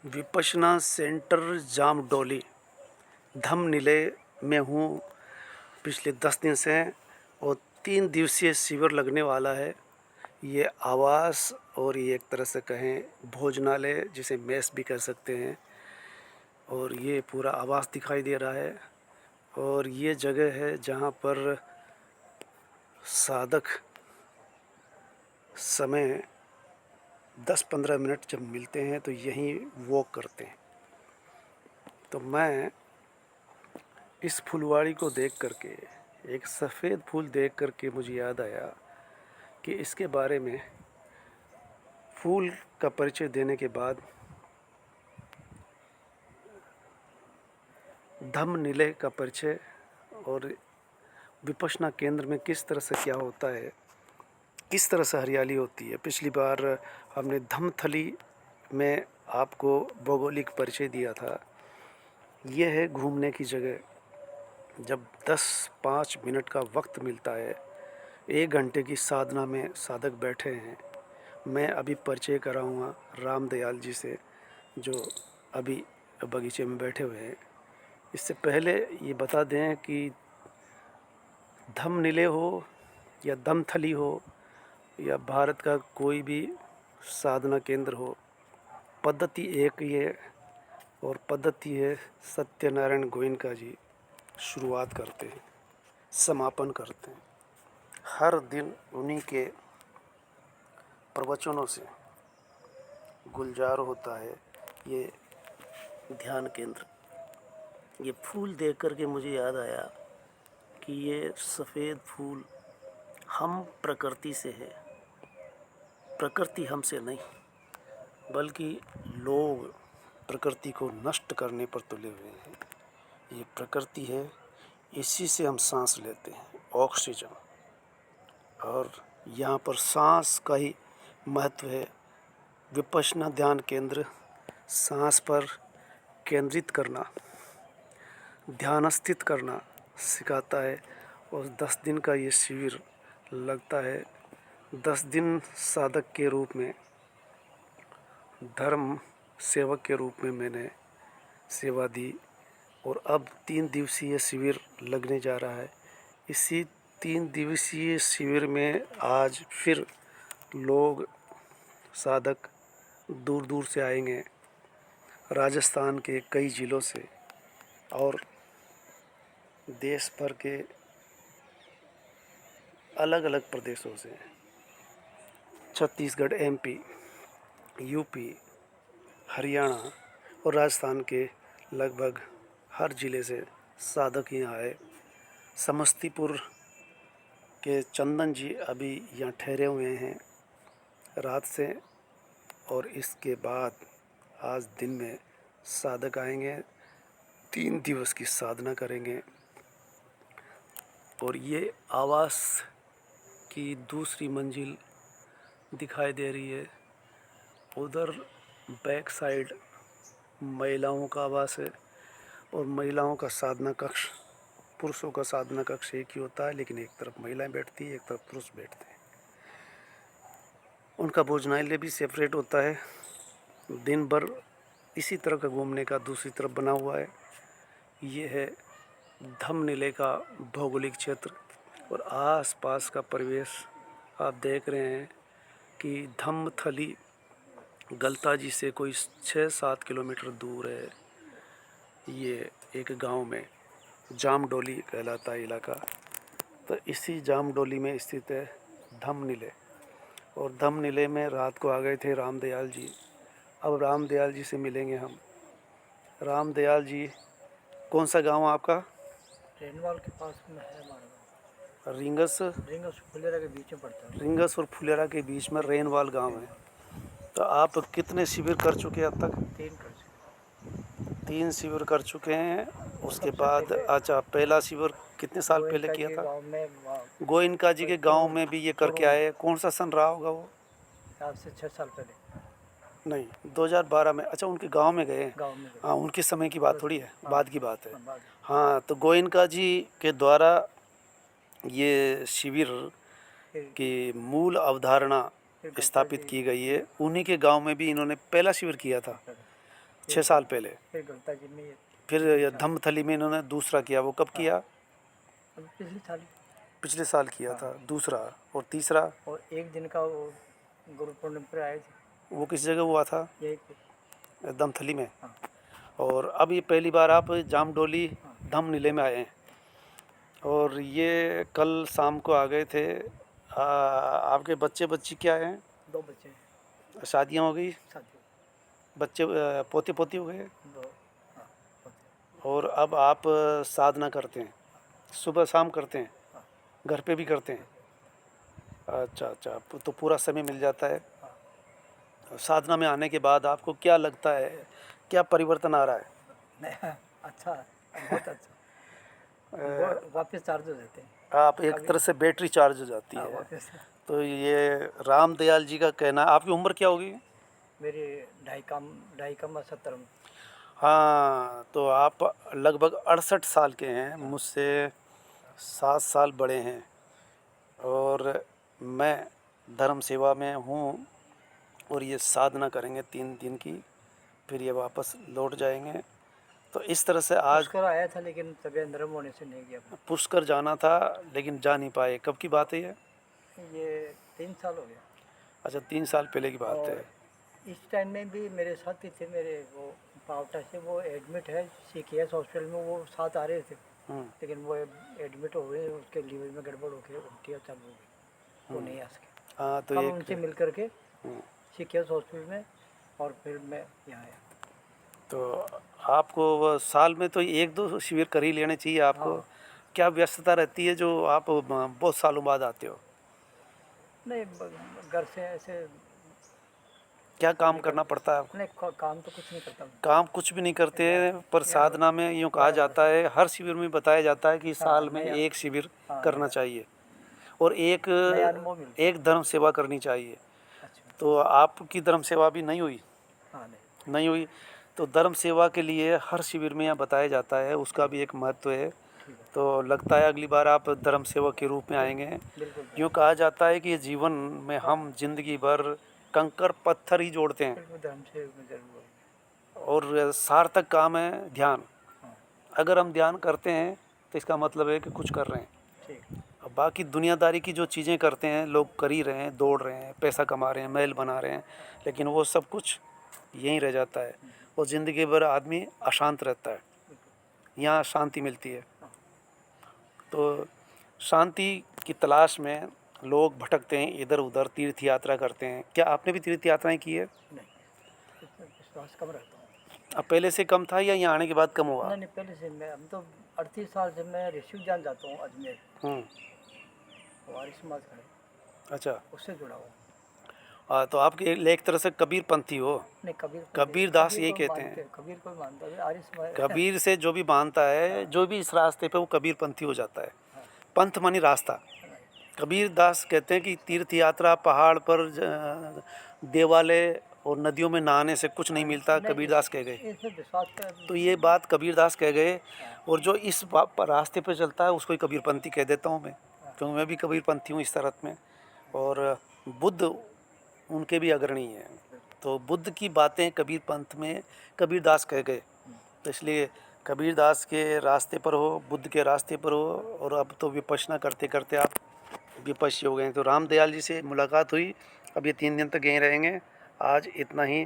Vipassana centre Jamdoli धमनिले में हूँ पिछले 10 दिन से और 3 दिवसीय शिविर लगने वाला है। ये आवास और ये एक तरह से कहें भोजनालय जिसे मेस भी कह सकते हैं। और ये पूरा आवास दिखाई दे रहा है और ये जगह है जहाँ पर साधक समय 10-15 मिनट जब मिलते हैं तो यहीं वॉक करते हैं। तो मैं इस फुलवाड़ी को देख करके, एक सफ़ेद फूल देख करके मुझे याद आया कि इसके बारे में फूल का परिचय देने के बाद धमनिले का परिचय और विपश्यना केंद्र में किस तरह से क्या होता है, किस तरह से हरियाली होती है। पिछली बार हमने धमथली में आपको भौगोलिक परिचय दिया था। यह है घूमने की जगह। जब 10-5 मिनट का वक्त मिलता है, 1 घंटे की साधना में साधक बैठे हैं। मैं अभी परिचय कराऊंगा रामदयाल जी से, जो अभी बगीचे में बैठे हुए हैं। इससे पहले ये बता दें कि धमनिले हो या दमथली हो या भारत का कोई भी साधना केंद्र हो, पद्धति एक ही है और पद्धति है सत्यनारायण गोयनका जी शुरुआत करते हैं, समापन करते हैं। हर दिन उन्हीं के प्रवचनों से गुलजार होता है ये ध्यान केंद्र। ये फूल देख कर के मुझे याद आया कि ये सफ़ेद फूल हम प्रकृति से है, प्रकृति हमसे नहीं, बल्कि लोग प्रकृति को नष्ट करने पर तुले हुए हैं। ये प्रकृति है, इसी से हम सांस लेते हैं, ऑक्सीजन। और यहाँ पर सांस का ही महत्व है। विपश्यना ध्यान केंद्र सांस पर केंद्रित करना, ध्यान स्थित करना सिखाता है। और 10 दिन का ये शिविर लगता है। 10 दिन साधक के रूप में, धर्म सेवक के रूप में मैंने सेवा दी और अब 3 दिवसीय शिविर लगने जा रहा है। इसी 3 दिवसीय शिविर में आज फिर लोग साधक दूर दूर से आएंगे, राजस्थान के कई ज़िलों से और देश भर के अलग अलग प्रदेशों से, छत्तीसगढ़, MP, UP, हरियाणा और राजस्थान के लगभग हर ज़िले से साधक यहाँ आए। समस्तीपुर के चंदन जी अभी यहाँ ठहरे हुए हैं रात से और इसके बाद आज दिन में साधक आएंगे, 3 दिवस की साधना करेंगे। और ये आवास की दूसरी मंजिल दिखाई दे रही है। उधर बैक साइड महिलाओं का आवास है और महिलाओं का साधना कक्ष, पुरुषों का साधना कक्ष एक ही होता है, लेकिन एक तरफ महिलाएं बैठती है, एक तरफ पुरुष बैठते हैं। उनका भोजनालय भी सेपरेट होता है। दिन भर इसी तरह का घूमने का दूसरी तरफ बना हुआ है। ये है धमनिले का भौगोलिक क्षेत्र और आसपास का परिवेश आप देख रहे हैं कि धमथली गलता जी से कोई 6-7 किलोमीटर दूर है। ये एक गांव में जामडौली कहलाता है इलाका। तो इसी जामडौली में स्थित है धमनिले और धमनिले में रात को आ गए थे रामदयाल जी। अब रामदयाल जी से मिलेंगे हम। रामदयाल जी, कौन सा गांव आपका? रेनवाल के पास में है हमारा गाँव। रिंगस रिंगस फुलेरा के बीच में पड़ता है। रिंगस और फुलेरा के बीच में रेनवाल गांव है। तो आप कितने शिविर कर चुके हैं अब तक? 3 कर चुके। 3 शिविर कर चुके हैं। उसके बाद अच्छा, पहला शिविर कितने साल पहले किया था? गाँव में गोयनका जी के गांव में भी ये करके आए। कौन सा सन रहा होगा वो? आज से 6 साल पहले। नहीं, 2012 में। अच्छा, उनके गांव में गए। गाँव में हाँ, उनके समय की बात थोड़ी है, बाद की बात है। बाद हाँ, तो गोयनका जी के द्वारा ये शिविर की मूल अवधारणा स्थापित की गई है। उन्हीं के गांव में भी इन्होंने पहला शिविर किया था। 6 साल पहले। फिर गलता जी में फिर ये धम्मथली में इन्होंने दूसरा किया, वो कब किया? अभी पिछले साल ही। पिछले साल किया था दूसरा। और तीसरा और एक दिन का वो गुरु पूर्णिमा पर आए थे, वो किस जगह हुआ था? यही पे। दमथली में। हाँ। और अब ये पहली बार आप जामडोली हाँ। धमनीले में आए हैं, और ये कल शाम को आ गए थे। आपके बच्चे बच्ची क्या हैं? 2 बच्चे हैं, शादियाँ हो गई, शादी बच्चे पोते पोती हो गए, 2। हाँ, होते। और अब आप साधना करते हैं, सुबह शाम करते हैं, हाँ। घर पे भी करते हैं? अच्छा अच्छा, तो पूरा समय मिल जाता है। हाँ। साधना में आने के बाद आपको क्या लगता है, क्या परिवर्तन आ रहा है? नहीं, अच्छा है, बहुत अच्छा। वो वापस चार्ज हो जाते हैं। आप एक तरह से बैटरी चार्ज हो जाती हाँ, है। वापस। तो ये राम दयाल जी का कहना, आपकी उम्र क्या होगी? मेरे ढाई कम 70 में। हाँ, तो आप लगभग 68 साल के हैं, मुझसे 7 साल बड़े हैं, और मैं धर्म सेवा में हूँ। और ये साधना करेंगे 3 दिन की, फिर ये वापस लौट जाएंगे। तो इस तरह से आज पुष्कर आया था, लेकिन तबीयत नरम होने से नहीं गया। पुष्कर जाना था लेकिन जा नहीं पाए। कब की बात है ये 3 साल हो गया। अच्छा, 3 साल पहले की बात है। और इस टाइम में भी मेरे साथ ही थे, मेरे वो पावटा से वो एडमिट है CKS हॉस्पिटल में, वो साथ आ रहे थे, लेकिन वो एडमिट हो गए, उसके लीवर में गड़बड़ हो गई, उल्टियाँ चालू हो गई, वो नहीं आ सके। हाँ, तो कल एक उनसे मिल करके CKS हॉस्पिटल में, और फिर मैं यहाँ आया। तो आपको वो साल में तो 1-2 शिविर कर ही लेने चाहिए आपको। हाँ। क्या व्यस्तता रहती है जो आप बहुत सालों बाद आते हो? नहीं, घर से ऐसे क्या काम करना पड़ता है आपको? नहीं, काम तो कुछ नहीं करता मैं। काम कुछ भी नहीं करते, पर साधना में यूँ कहा जाता है, हर शिविर में बताया जाता है कि साल में एक शिविर करना चाहिए, और एक नया अनुभव मिलता है। एक धर्म सेवा करनी चाहिए। अच्छा। तो आपकी धर्म सेवा भी नहीं हुई? हाँ, नहीं। नहीं हुई। तो धर्म सेवा के लिए हर शिविर में यहाँ बताया जाता है, उसका भी एक महत्व है। ठीक है। तो लगता है अगली बार आप धर्म सेवक के रूप में आएंगे। बिल्कुल। यूँ कहा जाता है कि ये जीवन में हम जिंदगी भर कंकर पत्थर ही जोड़ते हैं, बिल्कुल धर्म से मैं जरूर बोलूँगा। और सार्थक काम है ध्यान। हाँ, अगर हम ध्यान करते हैं तो इसका मतलब है कि कुछ कर रहे हैं। ठीक। अब बाकी दुनियादारी की जो चीज़ें करते हैं लोग, कर ही रहे हैं, दौड़ रहे हैं, पैसा कमा रहे हैं, महल बना रहे हैं, लेकिन वो सब कुछ यहीं रह जाता है, और ज़िंदगी भर आदमी अशांत रहता है। यहाँ शांति मिलती है। तो शांति की तलाश में लोग भटकते हैं, इधर उधर तीर्थ यात्रा करते हैं। क्या आपने भी तीर्थ यात्राएं की है? नहीं, इसमें विश्वास कम रखता हूँ। अब पहले से कम था या यहाँ आने के बाद कम हुआ? नहीं, पहले से मैं, हम तो 38 साल से मैं ऋषि उद्यान जाता हूँ अजमेर, वारिस समाज का है, अच्छा। उससे जुड़ा हुआ। तो आप एक तरह से कबीर पंथी हो। नहीं, कबीर दास यही कहते हैं। कबीर को मानता है, आर्य समाज। कबीर से जो भी मानता है, जो भी इस रास्ते पे, वो कबीर पंथी हो जाता है। पंथ मानी रास्ता। कबीर दास कहते हैं कि तीर्थ यात्रा, पहाड़ पर देवालय और नदियों में नहाने से कुछ नहीं मिलता, कबीर दास कह गए। इसमें विश्वास का। तो ये बात कबीर दास कह गए, और जो इस रास्ते पे चलता है उसको ही कबीर पंथी कह देता हूँ मैं, क्योंकि मैं भी कबीर पंथी हूँ इस तरह में। और बुद्ध उनके भी अग्रणी हैं, तो बुद्ध की बातें कबीर पंथ में कबीर दास कह गए। तो इसलिए कबीर दास के रास्ते पर हो, बुद्ध के रास्ते पर हो, और अब तो विपश्यना करते करते आप विपश्य हो गए। तो राम दयाल जी से मुलाकात हुई, अब ये 3 दिन तक यहीं रहेंगे। आज इतना ही।